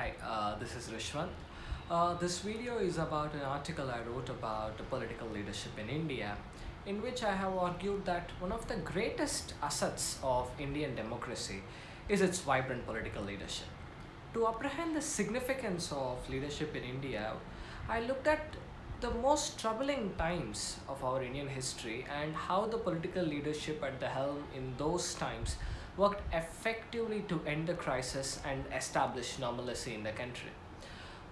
Hi, this is Rishwan. This video is about an article I wrote about political leadership in India, in which I have argued that one of the greatest assets of Indian democracy is its vibrant political leadership. To apprehend the significance of leadership in India, I looked at the most troubling times of our Indian history and how the political leadership at the helm in those times worked effectively to end the crisis and establish normalcy in the country.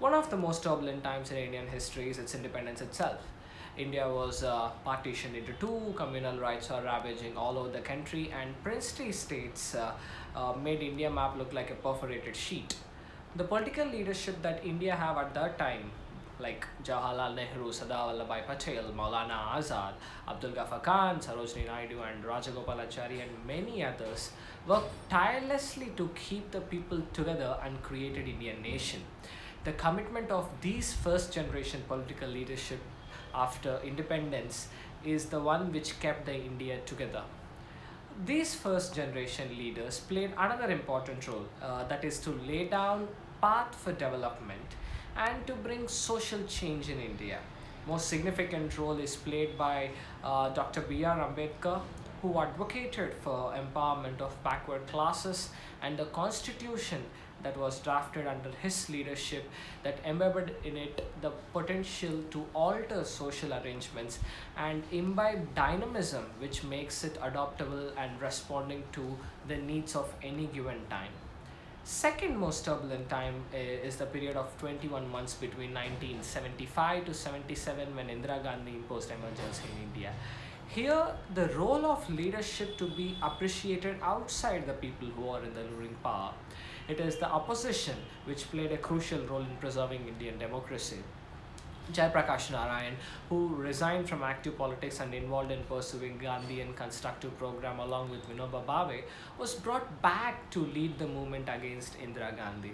One of the most turbulent times in Indian history is its independence itself. India was partitioned into two, communal rights are ravaging all over the country, and princely states made India map look like a perforated sheet. The political leadership that India have at that time, like Jawaharlal Nehru, Sardar Vallabhbhai Patel, Maulana Azad, Abdul Ghaffar Khan, Sarojini Naidu, and Rajagopalachari, and many others, worked tirelessly to keep the people together and created Indian nation. The commitment of these first generation political leadership after independence is the one which kept the India together. These first generation leaders played another important role, that is to lay down path for development and to bring social change in India. Most significant role is played by Dr. B.R. Ambedkar, who advocated for empowerment of backward classes, and the constitution that was drafted under his leadership that embedded in it the potential to alter social arrangements and imbibe dynamism which makes it adaptable and responding to the needs of any given time. Second most turbulent time is the period of 21 months between 1975 to 77 when Indira Gandhi imposed emergency in India. Here, the role of leadership to be appreciated outside the people who are in the ruling power. It is the opposition which played a crucial role in preserving Indian democracy. Jayaprakash Narayan, who resigned from active politics and involved in pursuing Gandhian constructive program along with Vinoba Bhave, was brought back to lead the movement against Indira Gandhi.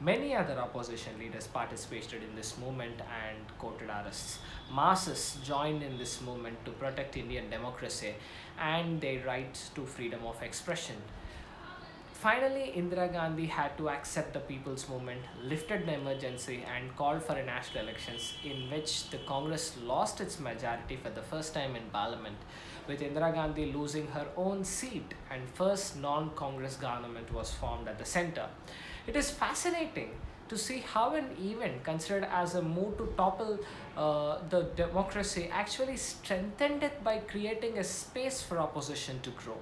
Many other opposition leaders participated in this movement and courted arrests. Masses joined in this movement to protect Indian democracy and their right to freedom of expression. Finally, Indira Gandhi had to accept the people's movement, lifted the emergency, and called for a national elections in which the Congress lost its majority for the first time in Parliament, with Indira Gandhi losing her own seat and first non-Congress government was formed at the center. It is fascinating to see how an event considered as a move to topple the democracy actually strengthened it by creating a space for opposition to grow.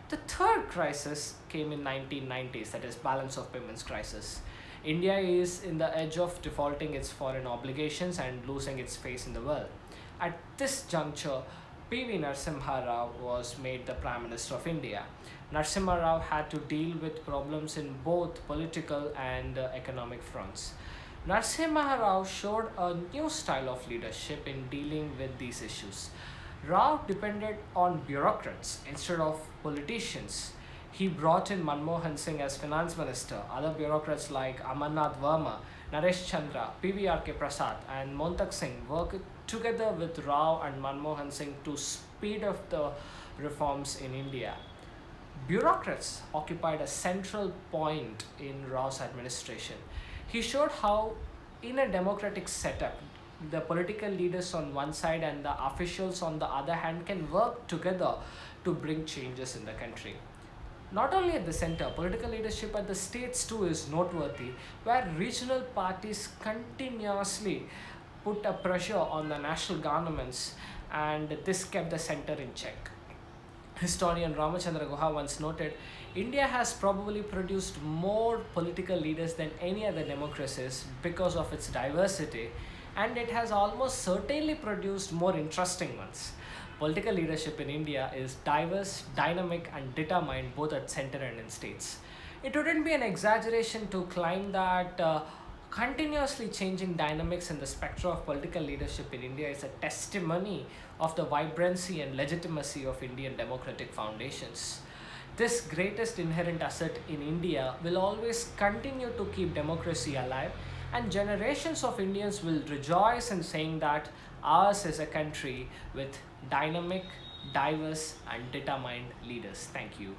The third crisis came in 1990s, that is balance of payments crisis. India is in the edge of defaulting its foreign obligations and losing its face in the world. At this juncture, P.V. Narasimha Rao was made the Prime Minister of India. Narasimha Rao had to deal with problems in both political and economic fronts. Narasimha Rao showed a new style of leadership in dealing with these issues. Rao depended on bureaucrats instead of politicians. He brought in Manmohan Singh as finance minister. Other bureaucrats like Amarnath Verma, Naresh Chandra, P.V.R.K. Prasad, and Montak Singh worked together with Rao and Manmohan Singh to speed up the reforms in India. Bureaucrats occupied a central point in Rao's administration. He showed how, in a democratic setup, the political leaders on one side and the officials on the other hand can work together to bring changes in the country. Not only at the center, political leadership at the states too is noteworthy, where regional parties continuously put a pressure on the national governments and this kept the center in check. Historian Ramachandra Guha once noted, India has probably produced more political leaders than any other democracies because of its diversity, and it has almost certainly produced more interesting ones. Political leadership in India is diverse, dynamic, and determined both at center and in states. It wouldn't be an exaggeration to claim that continuously changing dynamics in the spectrum of political leadership in India is a testimony of the vibrancy and legitimacy of Indian democratic foundations. This greatest inherent asset in India will always continue to keep democracy alive, and generations of Indians will rejoice in saying that ours is a country with dynamic, diverse, and determined leaders. Thank you.